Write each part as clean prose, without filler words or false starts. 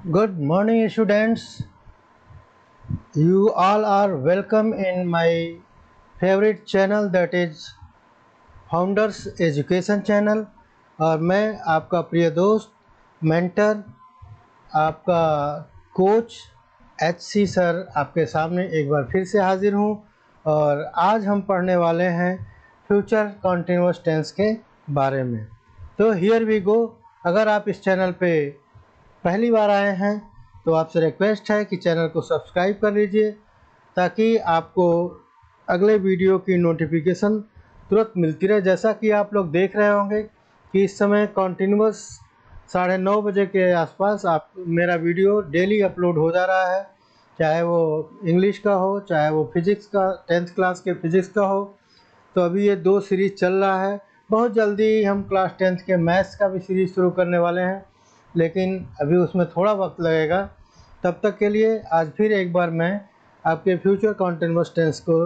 Good morning, students. You all are welcome in my favorite channel, that is Founders Education Channel। और मैं आपका प्रिय दोस्त, mentor, आपका कोच HC सर आपके सामने एक बार फिर से हाजिर हूँ। और आज हम पढ़ने वाले हैं फ्यूचर कॉन्टिन्यूअस टेंस के बारे में। तो हियर वी गो। अगर आप इस चैनल पे पहली बार आए हैं तो आपसे रिक्वेस्ट है कि चैनल को सब्सक्राइब कर लीजिए, ताकि आपको अगले वीडियो की नोटिफिकेशन तुरंत मिलती रहे। जैसा कि आप लोग देख रहे होंगे कि इस समय कॉन्टिन्यूअस 9:30 बजे के आसपास मेरा वीडियो डेली अपलोड हो जा रहा है, चाहे वो इंग्लिश का हो, चाहे वो फिज़िक्स का 10th क्लास के फिज़िक्स का हो। तो अभी ये 2 सीरीज़ चल रहा है। बहुत जल्दी हम क्लास 10th के मैथ्स का भी सीरीज़ शुरू करने वाले हैं, लेकिन अभी उसमें थोड़ा वक्त लगेगा। तब तक के लिए आज फिर एक बार मैं आपके फ्यूचर कॉन्टिन्यूअस टेंस को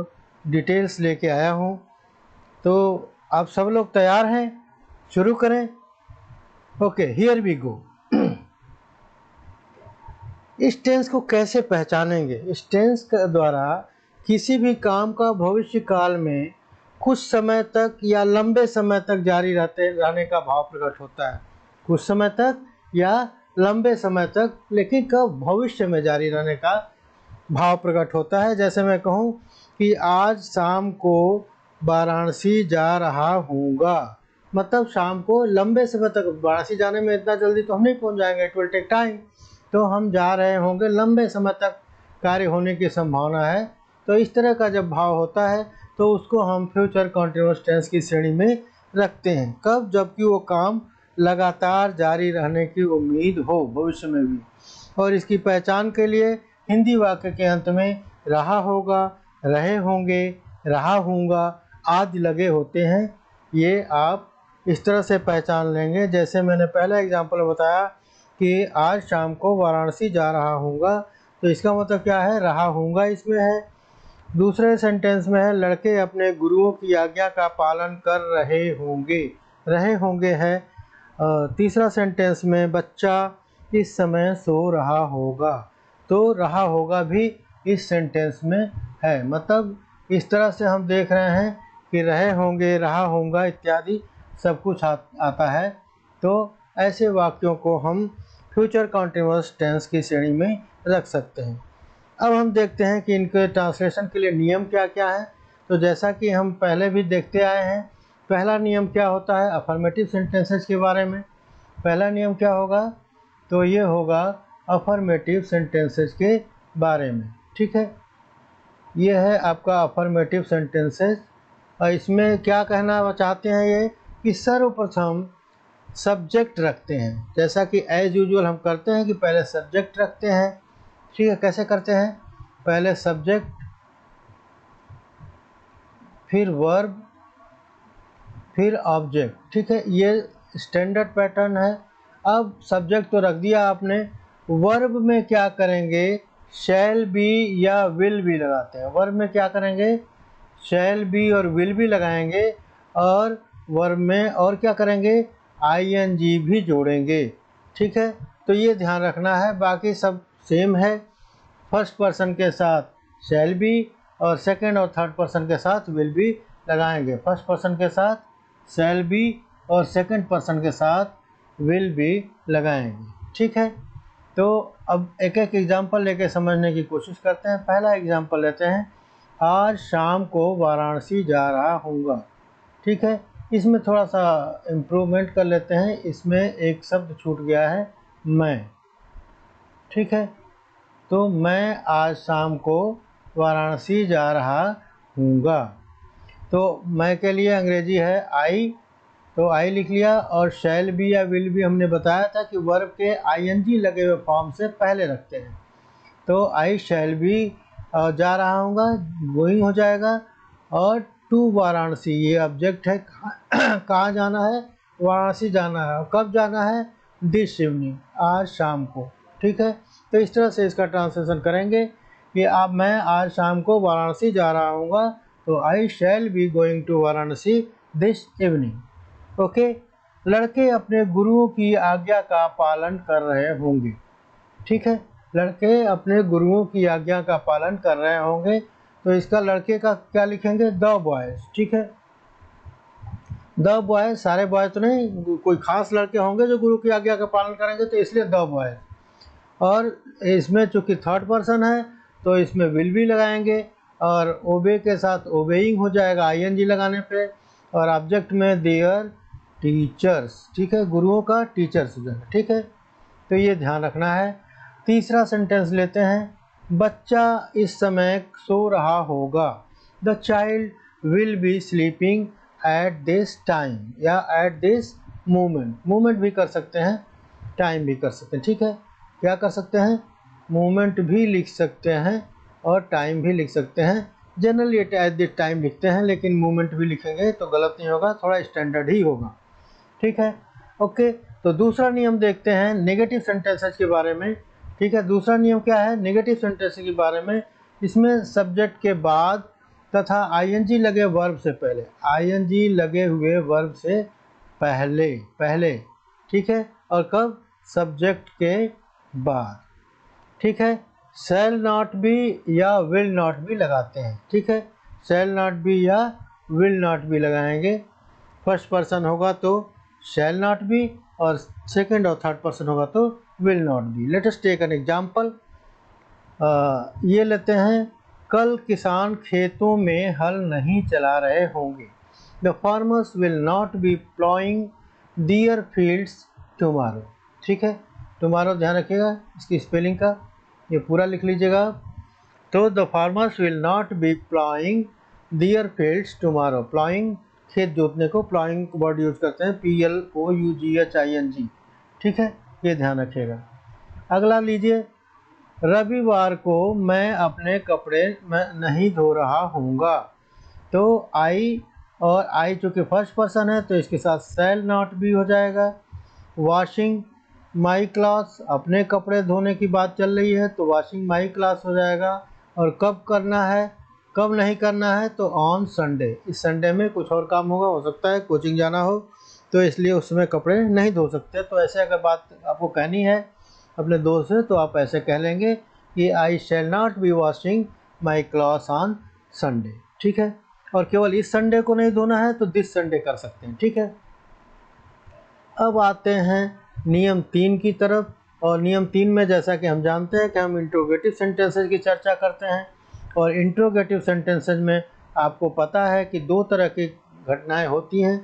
डिटेल्स लेके आया हूँ। तो आप सब लोग तैयार हैं? शुरू करें। Okay, here we go. इस टेंस को कैसे पहचानेंगे? इस टेंस के द्वारा किसी भी काम का भविष्य काल में कुछ समय तक या लंबे समय तक जारी रहने का भाव प्रकट होता है। कुछ समय तक या लंबे समय तक, लेकिन कब? भविष्य में जारी रहने का भाव प्रकट होता है। जैसे मैं कहूँ कि आज शाम को वाराणसी जा रहा हूँगा, मतलब शाम को लंबे समय तक। वाराणसी जाने में इतना जल्दी तो हम नहीं पहुँच जाएंगे, इट विल टेक टाइम। तो हम जा रहे होंगे, लंबे समय तक कार्य होने की संभावना है। तो इस तरह का जब भाव होता है तो उसको हम फ्यूचर कॉन्टिन्यूअस टेंस की श्रेणी में रखते हैं। कब? जबकि वो काम लगातार जारी रहने की उम्मीद हो भविष्य में भी। और इसकी पहचान के लिए हिंदी वाक्य के अंत में रहा होगा, रहे होंगे, रहा हूँगा आदि लगे होते हैं। ये आप इस तरह से पहचान लेंगे। जैसे मैंने पहला एग्जाम्पल बताया कि आज शाम को वाराणसी जा रहा हूँगा, तो इसका मतलब क्या है? रहा हूँगा इसमें है। दूसरे सेंटेंस में है लड़के अपने गुरुओं की आज्ञा का पालन कर रहे होंगे, रहे होंगे है। तीसरा सेंटेंस में बच्चा इस समय सो रहा होगा, तो रहा होगा भी इस सेंटेंस में है। मतलब इस तरह से हम देख रहे हैं कि रहे होंगे, रहा होगा इत्यादि सब कुछ आता है। तो ऐसे वाक्यों को हम फ्यूचर कॉन्टिन्यूअस टेंस की श्रेणी में रख सकते हैं। अब हम देखते हैं कि इनके ट्रांसलेशन के लिए नियम क्या क्या है। तो जैसा कि हम पहले भी देखते आए हैं, पहला नियम क्या होता है? अफर्मेटिव सेंटेंसेस के बारे में पहला नियम क्या होगा? तो ये होगा अफर्मेटिव सेंटेंसेस के बारे में। ठीक है, ये है आपका अफर्मेटिव सेंटेंसेस। और इसमें क्या कहना चाहते हैं ये कि सर्वप्रथम सब्जेक्ट रखते हैं। जैसा कि एज यूजुअल हम करते हैं कि पहले सब्जेक्ट रखते हैं। ठीक है, कैसे करते हैं? पहले सब्जेक्ट, फिर वर्ब, फिर ऑब्जेक्ट। ठीक है, ये स्टैंडर्ड पैटर्न है। अब सब्जेक्ट तो रख दिया आपने, वर्ब में क्या करेंगे? शैल बी या विल बी लगाते हैं। वर्ब में क्या करेंगे? शैल बी और विल बी लगाएंगे। और वर्ब में और क्या करेंगे? ING भी जोड़ेंगे। ठीक है, तो ये ध्यान रखना है। बाकी सब सेम है। फर्स्ट पर्सन के साथ शैल बी और सेकंड और थर्ड पर्सन के साथ विल बी लगाएंगे। फर्स्ट पर्सन के साथ शैल बी और सेकंड पर्सन के साथ विल बी लगाएंगे। ठीक है, तो अब एक एक एग्जाम्पल लेके समझने की कोशिश करते हैं। पहला एग्जाम्पल लेते हैं, आज शाम को वाराणसी जा रहा हूँगा। ठीक है, इसमें थोड़ा सा इम्प्रूवमेंट कर लेते हैं। इसमें एक शब्द छूट गया है, मैं। ठीक है, तो मैं आज शाम को वाराणसी जा रहा हूँगा। तो मैं के लिए अंग्रेजी है आई, तो आई लिख लिया। और शैल बी या विल बी हमने बताया था कि वर्ब के ING लगे हुए फॉर्म से पहले रखते हैं। तो आई शैल बी जा रहा हूँगा, गोइंग हो जाएगा। और टू वाराणसी ये ऑब्जेक्ट है। कहाँ जाना है? वाराणसी जाना है। और कब जाना है? दिस इवनिंग, आज शाम को। ठीक है, तो इस तरह से इसका ट्रांसलेशन करेंगे कि मैं आज शाम को वाराणसी जा रहा हूँगा, तो I shall be going to Varanasi this evening. Okay, लड़के अपने गुरुओं की आज्ञा का पालन कर रहे होंगे। ठीक है, लड़के अपने गुरुओं की आज्ञा का पालन कर रहे होंगे, तो इसका लड़के का क्या लिखेंगे, द बॉयज। ठीक है, द बॉयज, सारे बॉयज तो नहीं, कोई खास लड़के होंगे जो गुरु की आज्ञा का पालन करेंगे, तो इसलिए द बॉयज। और इसमें चूंकि थर्ड पर्सन है तो इसमें विल भी लगाएंगे, और ओबे के साथ ओबेइंग हो जाएगा आईएनजी लगाने पे, और ऑब्जेक्ट में देयर टीचर्स। ठीक है, गुरुओं का टीचर्स हो जाएगा। ठीक है, तो ये ध्यान रखना है। तीसरा सेंटेंस लेते हैं, बच्चा इस समय सो रहा होगा। The child will be sleeping at this time, या एट दिस मोमेंट। मोमेंट भी कर सकते हैं, टाइम भी कर सकते हैं। ठीक है, क्या कर सकते हैं, मोमेंट भी लिख सकते हैं और टाइम भी लिख सकते हैं। जनरली एट दिस टाइम लिखते हैं, लेकिन मोमेंट भी लिखेंगे तो गलत नहीं होगा, थोड़ा स्टैंडर्ड ही होगा। ठीक है, ओके। तो दूसरा नियम देखते हैं नेगेटिव सेंटेंसेस के बारे में। ठीक है, दूसरा नियम क्या है नेगेटिव सेंटेंसेस के बारे में। इसमें सब्जेक्ट के बाद तथा आईएनजी लगे वर्ब से पहले, आईएनजी लगे हुए वर्ब से पहले पहले, ठीक है, और कब, सब्जेक्ट के बाद। ठीक है, शैल नॉट बी या विल नॉट बी लगाते हैं। ठीक है, शैल नॉट बी या विल नॉट बी लगाएंगे। फर्स्ट पर्सन होगा तो शैल नॉट बी, और सेकंड और थर्ड पर्सन होगा तो will not be. Let us take an example. ये लेते हैं, कल किसान खेतों में हल नहीं चला रहे होंगे। The farmers will not be ploughing their fields tomorrow. ठीक है, टुमारो ध्यान रखिएगा इसकी स्पेलिंग का, ये पूरा लिख लीजिएगा। तो the farmers will not be ploughing their fields tomorrow. Ploughing, खेत जोतने को प्लॉइंग वर्ड यूज करते हैं, PLOUGHING। ठीक है, ये ध्यान रखिएगा। अगला लीजिए, रविवार को मैं अपने कपड़े नहीं धो रहा हूँगा। तो आई, और आई चूँकि फर्स्ट पर्सन है तो इसके साथ शैल नॉट बी हो जाएगा। वॉशिंग माई क्लॉथ्स, अपने कपड़े धोने की बात चल रही है तो वॉशिंग माई क्लॉथ्स हो जाएगा। और कब करना है, कब नहीं करना है, तो ऑन संडे। इस संडे में कुछ और काम होगा, हो सकता है कोचिंग जाना हो, तो इसलिए उसमें कपड़े नहीं धो सकते। तो ऐसे अगर बात आपको कहनी है अपने दोस्त से तो आप ऐसे कह लेंगे कि I shall not be washing my clothes on Sunday. ठीक है, और केवल इस संडे को नहीं धोना है तो दिस संडे कर सकते हैं। ठीक है, अब आते हैं नियम 3 की तरफ। और नियम 3 में जैसा कि हम जानते हैं कि हम इंट्रोगेटिव सेंटेंसेस की चर्चा करते हैं, और इंट्रोगेटिव सेंटेंसेस में आपको पता है कि दो तरह की घटनाएं होती हैं।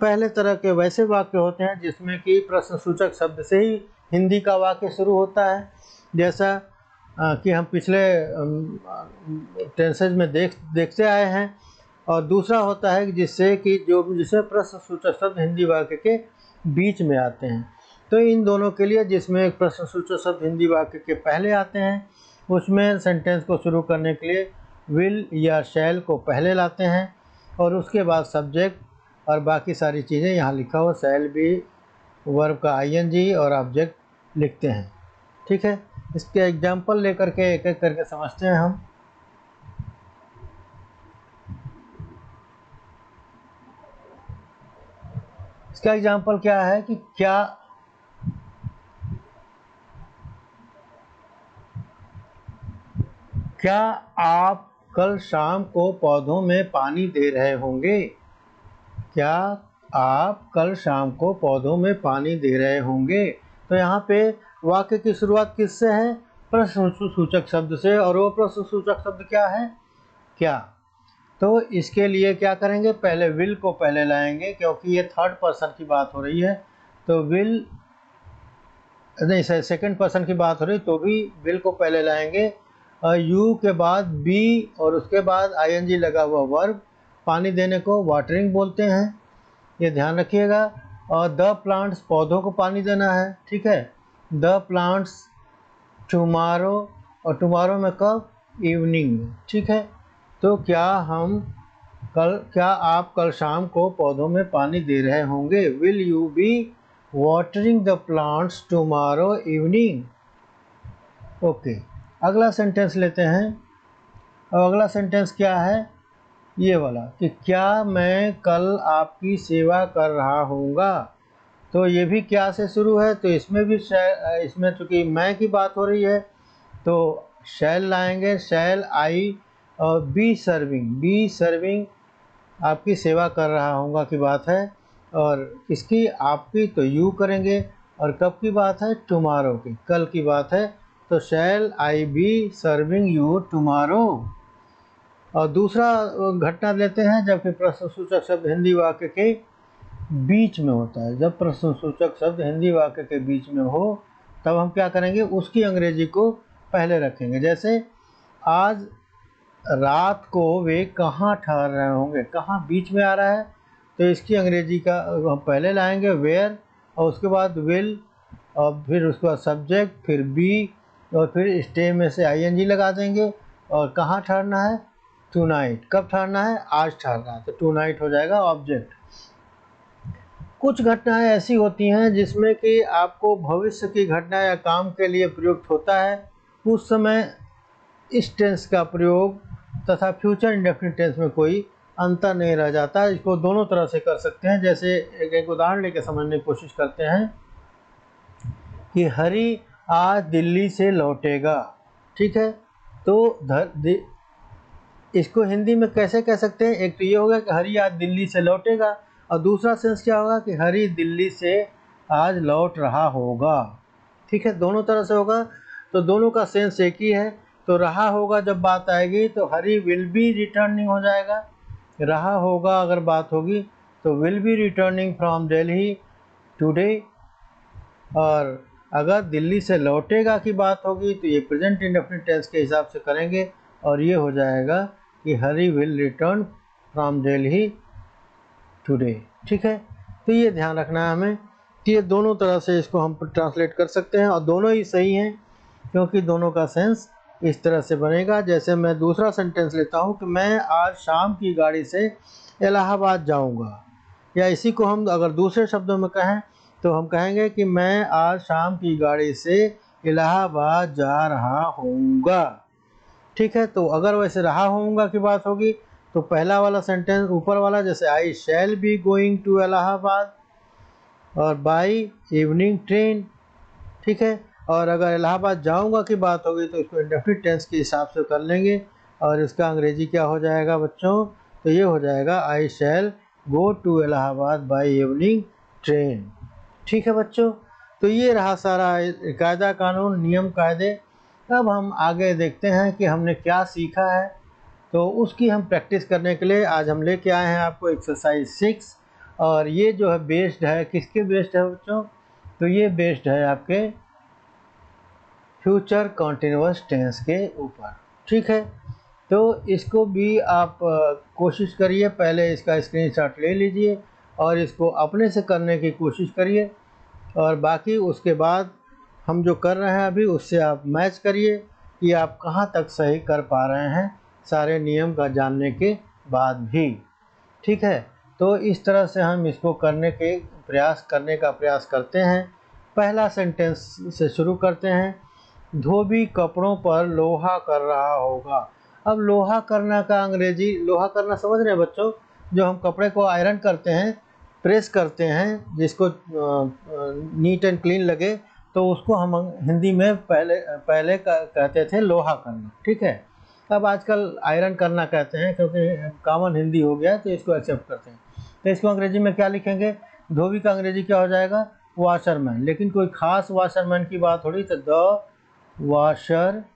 पहले तरह के वैसे वाक्य होते हैं जिसमें कि प्रश्नसूचक शब्द से ही हिंदी का वाक्य शुरू होता है, जैसा कि हम पिछले टेंसेज में देखते आए हैं। और दूसरा होता है जिससे कि जिसमें प्रश्नसूचक शब्द हिंदी वाक्य के बीच में आते हैं। तो इन दोनों के लिए जिसमें प्रश्नसूचक शब्द हिंदी वाक्य के पहले आते हैं उसमें सेंटेंस को शुरू करने के लिए विल या शैल को पहले लाते हैं, और उसके बाद सब्जेक्ट और बाकी सारी चीज़ें यहाँ लिखा हुआ शैल भी, वर्ब का आईएनजी और ऑब्जेक्ट लिखते हैं। ठीक है, इसके एग्जाम्पल लेकर के एक एक करके समझते हैं हम। इसका एग्जाम्पल क्या है कि क्या आप कल शाम को पौधों में पानी दे रहे होंगे। क्या आप कल शाम को पौधों में पानी दे रहे होंगे। तो यहाँ पे वाक्य की शुरुआत किससे है, प्रश्नसूचक शब्द से, और वो प्रश्नसूचक शब्द क्या है, क्या। तो इसके लिए क्या करेंगे, पहले विल को पहले लाएंगे क्योंकि ये थर्ड पर्सन की बात हो रही है, तो विल नहीं, सेकंड पर्सन की बात हो रही तो भी विल को पहले लाएंगे। यू के बाद बी और उसके बाद आईएनजी लगा हुआ वर्ब। पानी देने को वाटरिंग बोलते हैं, ये ध्यान रखिएगा। और द प्लांट्स, पौधों को पानी देना है। ठीक है, द प्लांट्स टुमारो, और टुमारो में कब, इवनिंग। ठीक है, तो क्या आप कल शाम को पौधों में पानी दे रहे होंगे। Will you be watering the plants tomorrow evening. Okay, अगला सेंटेंस लेते हैं। और अगला सेंटेंस क्या है, ये वाला कि क्या मैं कल आपकी सेवा कर रहा होऊंगा। तो ये भी क्या से शुरू है, तो इसमें भी इसमें चूँकि मैं की बात हो रही है तो शैल लाएंगे, शैल आई, और बी सर्विंग आपकी सेवा कर रहा होगा की बात है, और किसकी, आपकी, तो यू करेंगे, और कब की बात है, टुमारो की, कल की बात है, तो शैल आई बी सर्विंग यू टुमारो। और दूसरा घटना लेते हैं जबकि प्रश्नसूचक शब्द हिंदी वाक्य के बीच में होता है। जब प्रश्नसूचक शब्द हिंदी वाक्य के बीच में हो तब हम क्या करेंगे, उसकी अंग्रेजी को पहले रखेंगे। जैसे आज रात को वे कहाँ ठहर रहे होंगे, कहाँ बीच में आ रहा है, तो इसकी अंग्रेजी का हम पहले लाएंगे वेयर, और उसके बाद विल, और फिर उसके बाद सब्जेक्ट, फिर बी, और फिर स्टे में से आईएनजी लगा देंगे, और कहाँ ठहरना है, टू नाइट, कब ठहरना है, आज ठहरना है, तो टू नाइट हो जाएगा ऑब्जेक्ट। कुछ घटनाएं ऐसी होती हैं जिसमें कि आपको भविष्य की घटना या काम के लिए प्रयुक्त होता है, उस समय इस टेंस का प्रयोग तथा फ्यूचर इंडेफिनिट टेंस में कोई अंतर नहीं रह जाता। इसको दोनों तरह से कर सकते हैं। जैसे एक उदाहरण लेकर समझने की कोशिश करते हैं कि हरी आज दिल्ली से लौटेगा, ठीक है, तो इसको हिंदी में कैसे कह सकते हैं, एक तो ये होगा कि हरी आज दिल्ली से लौटेगा, और दूसरा सेंस क्या होगा कि हरी दिल्ली से आज लौट रहा होगा, ठीक है, दोनों तरह से होगा, तो दोनों का सेंस एक ही है। तो रहा होगा जब बात आएगी तो हरी विल बी रिटर्निंग हो जाएगा, रहा होगा अगर बात होगी तो will be returning from Delhi today, और अगर दिल्ली से लौटेगा की बात होगी तो ये प्रेजेंट इंडेफिनिट टेंस के हिसाब से करेंगे, और ये हो जाएगा कि Hari will return from Delhi today, ठीक है। तो ये ध्यान रखना है हमें कि ये दोनों तरह से इसको हम ट्रांसलेट कर सकते हैं, और दोनों ही सही हैं क्योंकि दोनों का सेंस इस तरह से बनेगा। जैसे मैं दूसरा सेंटेंस लेता हूँ कि मैं आज शाम की गाड़ी से इलाहाबाद जाऊँगा, या इसी को हम अगर दूसरे शब्दों में कहें तो हम कहेंगे कि मैं आज शाम की गाड़ी से इलाहाबाद जा रहा होऊंगा, ठीक है। तो अगर वैसे रहा होऊंगा की बात होगी तो पहला वाला सेंटेंस ऊपर वाला, जैसे I shall be going to Allahabad, और बाई इवनिंग ट्रेन, ठीक है। और अगर इलाहाबाद जाऊंगा की बात होगी तो इसको इंडेफिनिट टेंस के हिसाब से कर लेंगे, और इसका अंग्रेजी क्या हो जाएगा बच्चों, तो ये हो जाएगा I shall go to Allahabad by evening train, ठीक है बच्चों। तो ये रहा सारा कायदा कानून, नियम कायदे। अब हम आगे देखते हैं कि हमने क्या सीखा है, तो उसकी हम प्रैक्टिस करने के लिए आज हम लेके आए हैं आपको एक्सरसाइज 6, और ये जो है बेस्ड है, किसके बेस्ड है बच्चों, तो ये बेस्ड है आपके फ्यूचर कॉन्टिन्यूअस टेंस के ऊपर, ठीक है। तो इसको भी आप कोशिश करिए, पहले इसका स्क्रीनशॉट ले लीजिए और इसको अपने से करने की कोशिश करिए, और बाकी उसके बाद हम जो कर रहे हैं अभी उससे आप मैच करिए कि आप कहाँ तक सही कर पा रहे हैं सारे नियम का जानने के बाद भी, ठीक है। तो इस तरह से हम इसको करने का प्रयास करते हैं। पहला सेंटेंस से शुरू करते हैं, धोबी कपड़ों पर लोहा कर रहा होगा। अब लोहा करना का अंग्रेजी, लोहा करना समझ रहे हैं बच्चों, जो हम कपड़े को आयरन करते हैं, प्रेस करते हैं, जिसको नीट एंड क्लीन लगे, तो उसको हम हिंदी में पहले कहते थे लोहा करना, ठीक है। अब आजकल आयरन करना कहते हैं क्योंकि कॉमन हिंदी हो गया तो इसको एक्सेप्ट करते हैं। तो इसको अंग्रेजी में क्या लिखेंगे, धोबी का अंग्रेजी क्या हो जाएगा, वॉशरमैन। लेकिन कोई खास वॉशरमैन की बात हो रही तो the washerman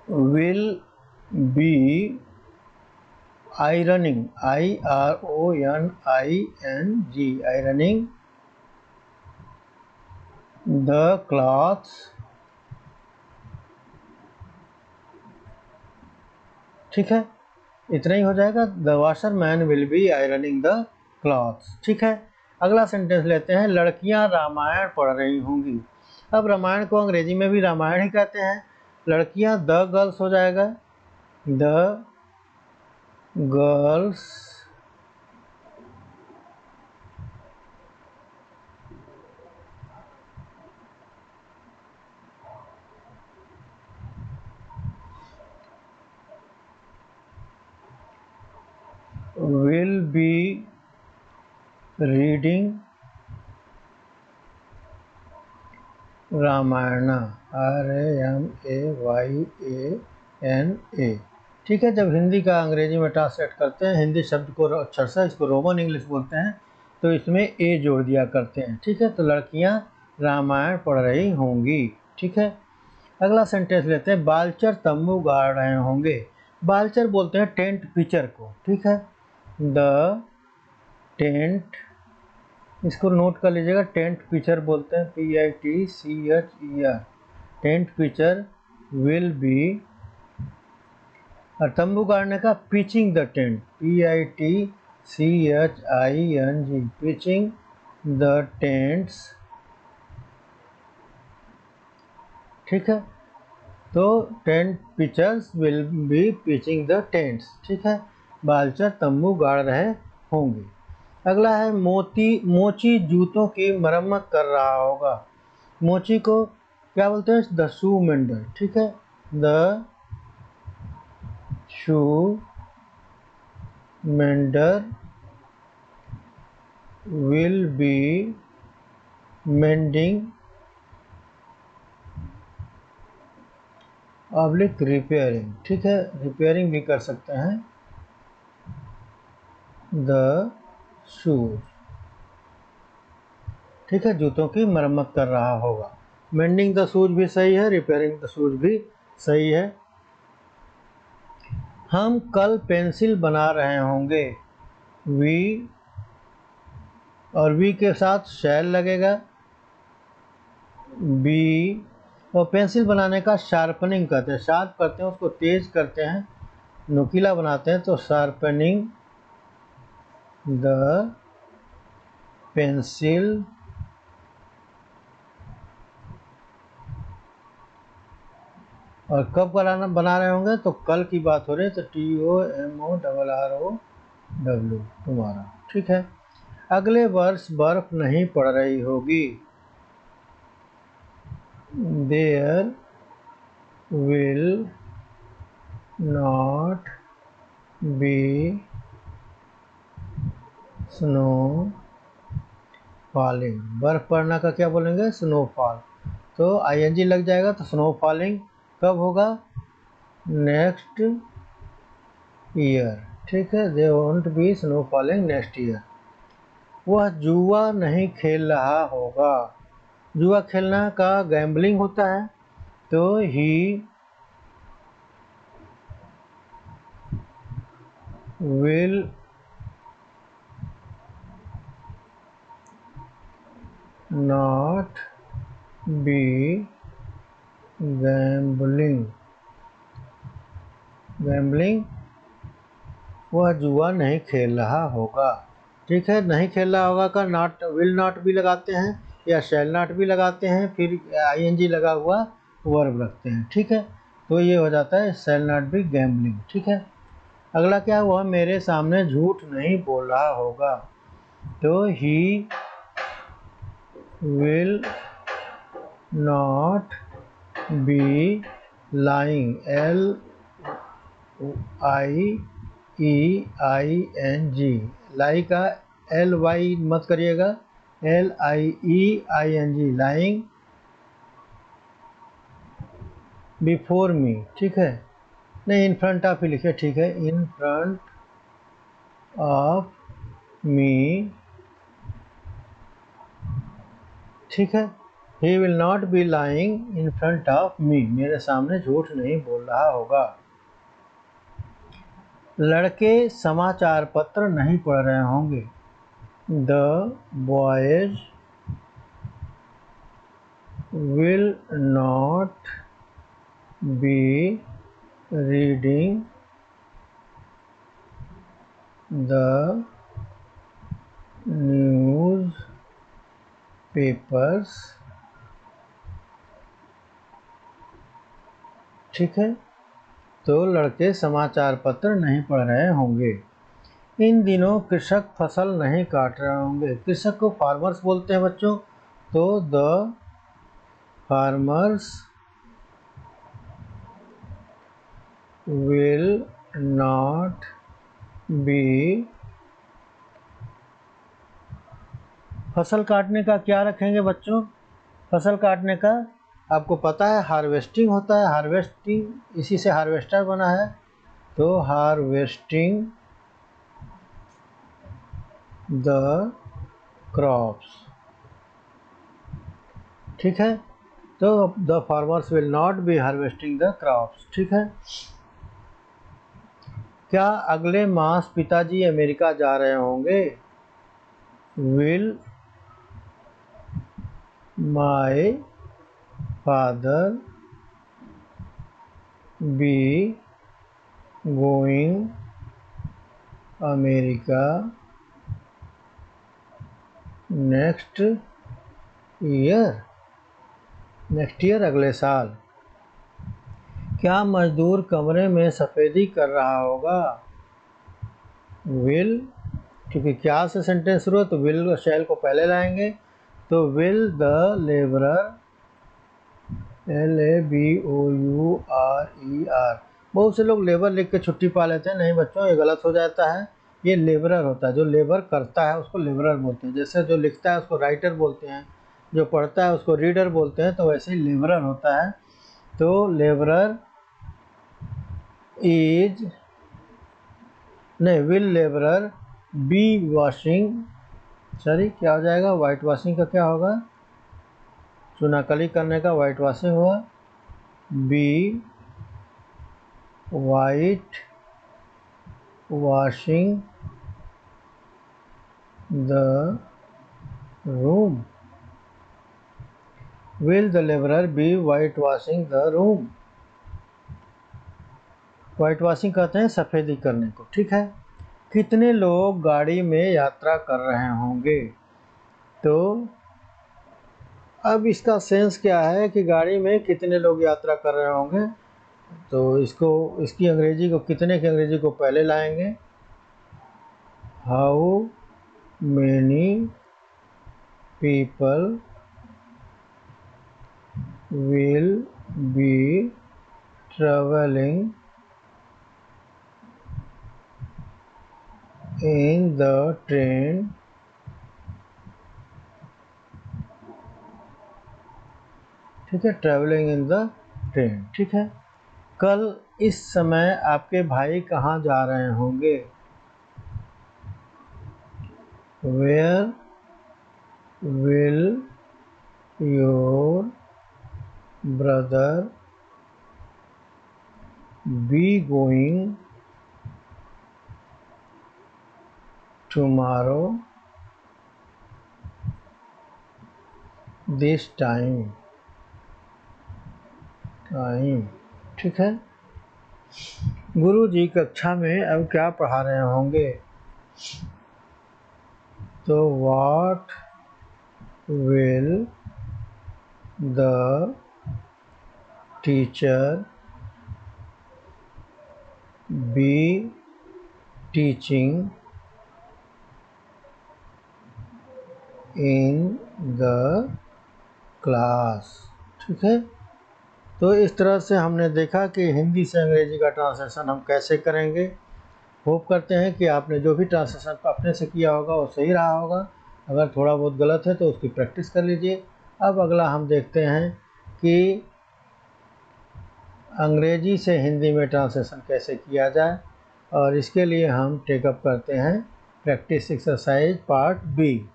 will be ironing, ironing the clothes, ठीक है, इतना ही हो जाएगा, the washerman will be ironing the clothes, ठीक है। अगला सेंटेंस लेते हैं, लड़कियां रामायण पढ़ रही होंगी। अब रामायण को अंग्रेजी में भी रामायण ही कहते हैं, लड़कियां द गर्ल्स हो जाएगा, the girls be reading Ramayana, RAMAYANA। ठीक है, जब हिंदी का अंग्रेजी में ट्रांसलेट करते हैं, हिंदी शब्द को अक्षर से, इसको रोमन इंग्लिश बोलते हैं, तो इसमें ए जोड़ दिया करते हैं। ठीक है, तो लड़कियां रामायण पढ़ रही होंगी। ठीक है, अगला सेंटेंस लेते हैं, बालचर तंबू गाड़ रहे होंगे। बालचर बोलते हैं टेंट पिचर को। ठीक है, द टेंट, इसको नोट कर लीजिएगा, टेंट पिचर बोलते हैं, PITCHER। Tent pitcher will be, और तंबू गाड़ने का pitching the tent, PITCHING, pitching the tents. ठीक है, तो tent pitchers will be pitching the tents. ठीक है, बालचर तंबू गाड़ रहे होंगे। अगला है मोची जूतों की मरम्मत कर रहा होगा। मोची को क्या बोलते हैं? The shoe mender. ठीक है, the shoe mender will be mending oblique repairing. ठीक है, रिपेयरिंग भी कर सकते हैं, द शूज। ठीक है, जूतों की मरम्मत कर रहा होगा। मेंडिंग द शूज भी सही है, रिपेयरिंग द शूज भी सही है। हम कल पेंसिल बना रहे होंगे। वी, और वी के साथ शैल लगेगा, बी। और पेंसिल बनाने का शार्पनिंग करते हैं, शार्प करते हैं, उसको तेज करते हैं, नुकीला बनाते हैं, तो शार्पनिंग द पेंसिल। और कब बना रहे होंगे? तो कल की बात हो रही है, तो TOMORROW, तुम्हारा। ठीक है, अगले वर्ष बर्फ नहीं पड़ रही होगी। There will not be snow falling. बर्फ पड़ना का क्या बोलेंगे? स्नोफॉल। तो ING लग जाएगा, तो स्नो फॉलिंग कब होगा? Next year. ठीक है, they won't be snow falling next year. वह जुआ नहीं खेल रहा होगा। जुआ खेलना का गैम्बलिंग होता है, तो he will not B gambling. Gambling, वह जुआ नहीं खेल रहा होगा। ठीक है, नहीं खेल रहा होगा का नॉट, विल नॉट भी लगाते हैं या शैल नॉट भी लगाते हैं, फिर ING लगा हुआ वर्ब रखते हैं। ठीक है, तो ये हो जाता है शैल नॉट बी गैम्बलिंग। ठीक है, अगला क्या? वह मेरे सामने झूठ नहीं बोल रहा होगा, तो he will not B lying, LIEING। लाई का LY मत करिएगा, LIEING, लाइंग बिफोर मी। ठीक है, नहीं, इन फ्रंट ऑफ ही लिखे। ठीक है, इन फ्रंट ऑफ मी। ठीक है, he will not B lying in front of me, मेरे सामने झूठ नहीं बोल रहा होगा। लड़के समाचार पत्र नहीं पढ़ रहे होंगे। The boys will not be reading the news papers. ठीक है, तो लड़के समाचार पत्र नहीं पढ़ रहे होंगे। इन दिनों कृषक फसल नहीं काट रहे होंगे। कृषक को फार्मर्स बोलते हैं बच्चों, तो the farmers will not B फसल काटने का क्या रखेंगे बच्चों? फसल काटने का आपको पता है हार्वेस्टिंग होता है, हार्वेस्टिंग, इसी से हार्वेस्टर बना है, तो हार्वेस्टिंग द क्रॉप्स, ठीक है। तो the farmers will not B harvesting the crops, ठीक है। क्या अगले मास पिताजी अमेरिका जा रहे होंगे? Will my father be going America next year, अगले साल। क्या मजदूर कमरे में सफ़ेदी कर रहा होगा? विल, क्योंकि क्या से सेंटेंस शुरू है तो विल और शैल को पहले लाएंगे, तो विल द लेबरर, LABOURER, बहुत से लोग लेबर लिख के छुट्टी पा लेते हैं, नहीं बच्चों ये गलत हो जाता है, ये लेबरर होता है, जो लेबर करता है उसको लेबरर बोलते हैं। जैसे जो लिखता है उसको राइटर बोलते हैं, जो पढ़ता है उसको रीडर बोलते हैं, तो वैसे ही लेबरर होता है। तो लेबरर इज, नहीं, will labourer be washing, sorry क्या हो जाएगा, वाइट वॉशिंग का क्या होगा, चुनाकली करने का वाइट वॉशिंग हुआ, be white washing the room, will the labourer be white washing the room. White washing कहते हैं सफ़ेदी करने को, ठीक है। कितने लोग गाड़ी में यात्रा कर रहे होंगे? तो अब इसका सेंस क्या है कि गाड़ी में कितने लोग यात्रा कर रहे होंगे, तो इसकी अंग्रेजी को, कितने की अंग्रेजी को पहले लाएंगे, how many people will be travelling in the train, ठीक है, ट्रेवलिंग इन द ट्रेन, ठीक है। कल इस समय आपके भाई कहाँ जा रहे होंगे? Where will your brother be going tomorrow this time, ठीक है। गुरु जी कक्षा में अब क्या पढ़ा रहे होंगे? तो what will the teacher be teaching in the class, ठीक है। तो इस तरह से हमने देखा कि हिंदी से अंग्रेजी का ट्रांसलेशन हम कैसे करेंगे। होप करते हैं कि आपने जो भी ट्रांसलेशन अपने से किया होगा वो सही रहा होगा, अगर थोड़ा बहुत गलत है तो उसकी प्रैक्टिस कर लीजिए। अब अगला हम देखते हैं कि अंग्रेजी से हिंदी में ट्रांसलेशन कैसे किया जाए, और इसके लिए हम टेकअप करते हैं प्रैक्टिस एक्सरसाइज पार्ट बी।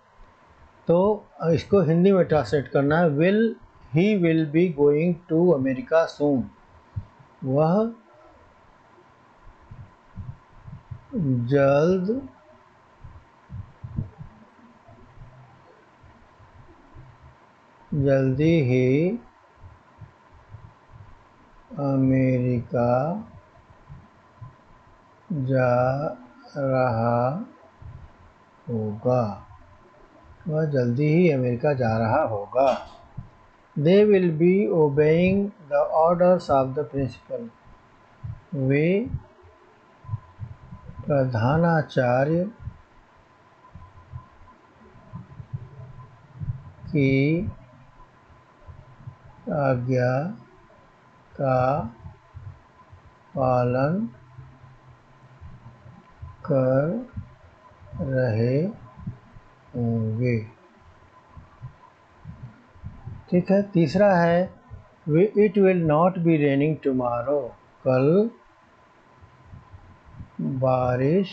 तो इसको हिंदी में ट्रांसलेट करना है, he will be going to America soon, वह जल्दी ही अमेरिका जा रहा होगा, वह जल्दी ही अमेरिका जा रहा होगा। They will be obeying the orders of the principal, वे प्रधानाचार्य की आज्ञा का पालन कर रहे होंगे। ठीक है। तीसरा है it will not B raining tomorrow, कल बारिश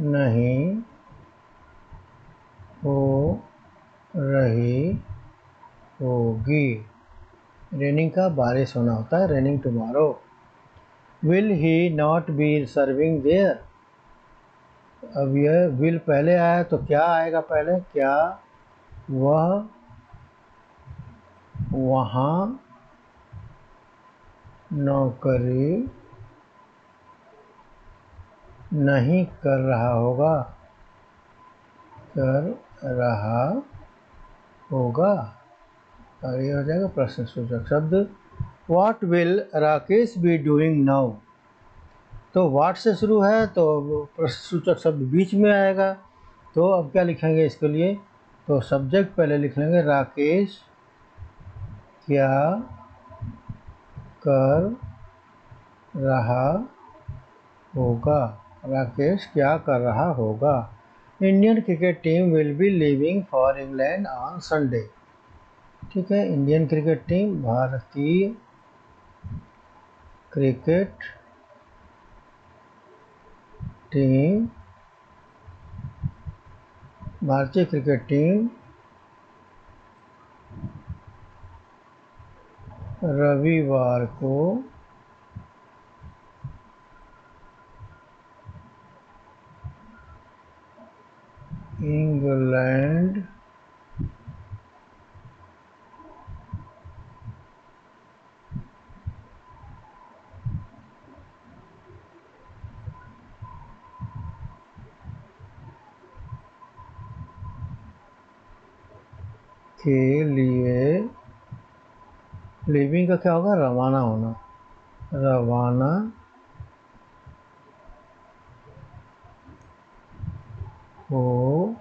नहीं हो रही होगी। रेनिंग का बारिश होना होता है raining tomorrow. Will he not be serving there, अब यह विल पहले आया तो क्या आएगा पहले, क्या वह वहाँ नौकरी नहीं कर रहा होगा, कर रहा होगा, और ये हो जाएगा प्रश्न सूचक शब्द। What will Rakesh be doing now, तो व्हाट से शुरू है तो प्रश्न सूचक शब्द बीच में आएगा। तो अब क्या लिखेंगे इसके लिए, तो सब्जेक्ट पहले लिख लेंगे, राकेश क्या कर रहा होगा, राकेश क्या कर रहा होगा। Indian cricket team will be leaving for England on Sunday, ठीक है। इंडियन क्रिकेट टीम, भारतीय क्रिकेट टीम, भारतीय क्रिकेट टीम रविवार को इंग्लैंड के लिए, लीविंग का क्या होगा, रवाना होना, रवाना हो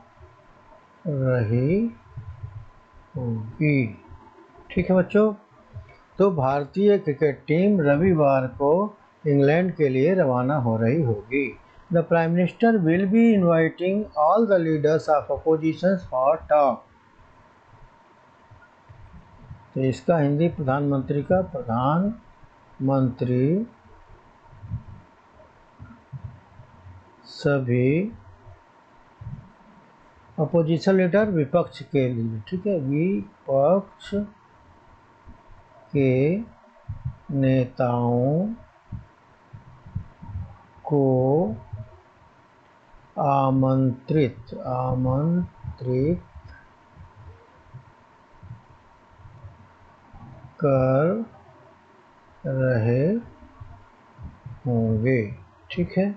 रही होगी, ठीक है बच्चों। तो भारतीय क्रिकेट टीम रविवार को इंग्लैंड के लिए रवाना हो रही होगी। The prime minister will be inviting all the leaders of opposition for talk, तो इसका हिंदी प्रधानमंत्री का, प्रधानमंत्री सभी अपोजिशन लीडर विपक्ष के लिए, ठीक है, विपक्ष के नेताओं को आमंत्रित कर रहे होंगे, ठीक है।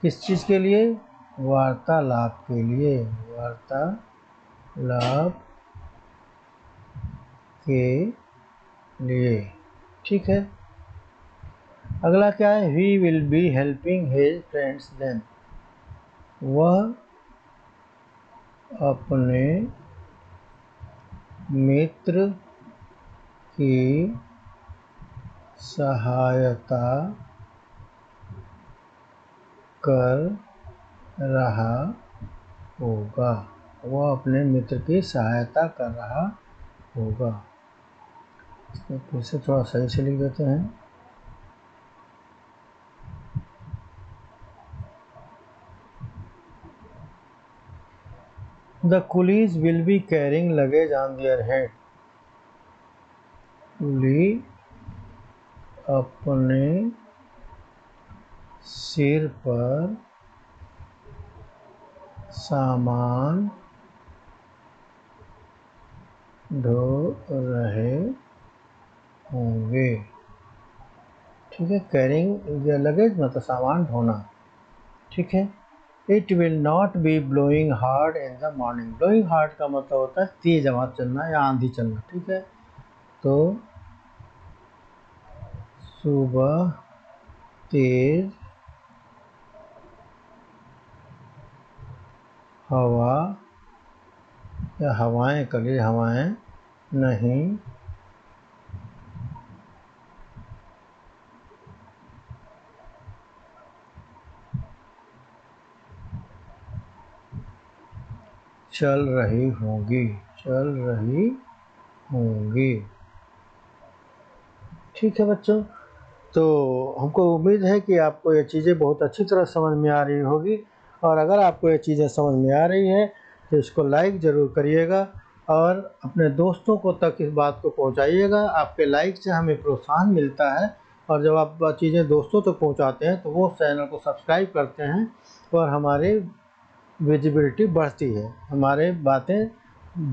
किस चीज़ के लिए, वार्तालाप के लिए, वार्तालाप के लिए, ठीक है। अगला क्या है, he will be helping his friends then, वह अपने मित्र की सहायता कर रहा होगा, वह अपने मित्र की सहायता कर रहा होगा। इसको फिर से थोड़ा सही से लिख देते हैं। The coolies will be carrying luggage on their head, कुली अपने सिर पर सामान ढो रहे होंगे, ठीक है। कैरिंग लगेज मतलब सामान ढोना, ठीक है। It will not B blowing hard in the morning, blowing hard का मतलब होता है तेज हवा चलना या आंधी चलना, ठीक है। तो सुबह तेज हवा या हवाएं, कली हवाएं नहीं चल रही होंगी। ठीक है बच्चों, तो हमको उम्मीद है कि आपको ये चीज़ें बहुत अच्छी तरह समझ में आ रही होगी, और अगर आपको ये चीज़ें समझ में आ रही है तो इसको लाइक ज़रूर करिएगा और अपने दोस्तों को तक इस बात को पहुंचाइएगा। आपके लाइक से हमें प्रोत्साहन मिलता है, और जब आप चीज़ें दोस्तों तक पहुंचाते हैं तो वो चैनल को सब्सक्राइब करते हैं और हमारी विजिबिलिटी बढ़ती है, हमारे बातें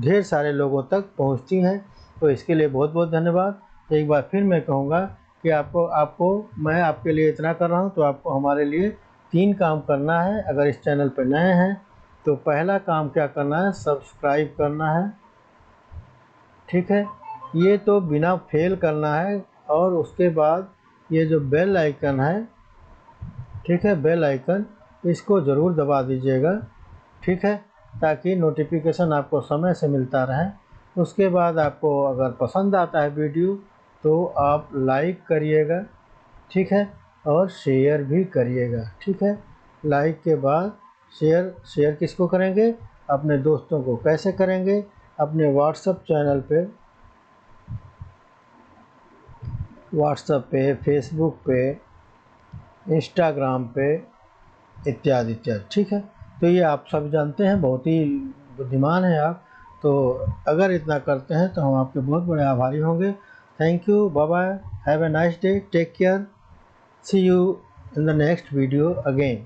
ढेर सारे लोगों तक पहुंचती हैं। तो इसके लिए बहुत बहुत धन्यवाद। एक बार फिर मैं कहूँगा कि आपको मैं आपके लिए इतना कर रहा हूँ, तो आपको हमारे लिए 3 काम करना है। अगर इस चैनल पर नए हैं तो पहला काम क्या करना है, सब्सक्राइब करना है। ठीक है, ये तो बिना फेल करना है, और उसके बाद ये जो बेल आइकन है, ठीक है, बेल आइकन इसको ज़रूर दबा दीजिएगा। ठीक है, ताकि नोटिफिकेशन आपको समय से मिलता रहे। उसके बाद आपको अगर पसंद आता है वीडियो तो आप लाइक करिएगा, ठीक है, और शेयर भी करिएगा। ठीक है, लाइक के बाद शेयर किसको करेंगे, अपने दोस्तों को। कैसे करेंगे, अपने व्हाट्सएप चैनल पे, व्हाट्सएप पे, फेसबुक पे, इंस्टाग्राम पे, इत्यादि इत्यादि। ठीक है, तो ये आप सब जानते हैं, बहुत ही बुद्धिमान हैं आप। तो अगर इतना करते हैं तो हम आपके बहुत बड़े आभारी होंगे। Thank you, bye bye, have a nice day, take care, see you in the next video again.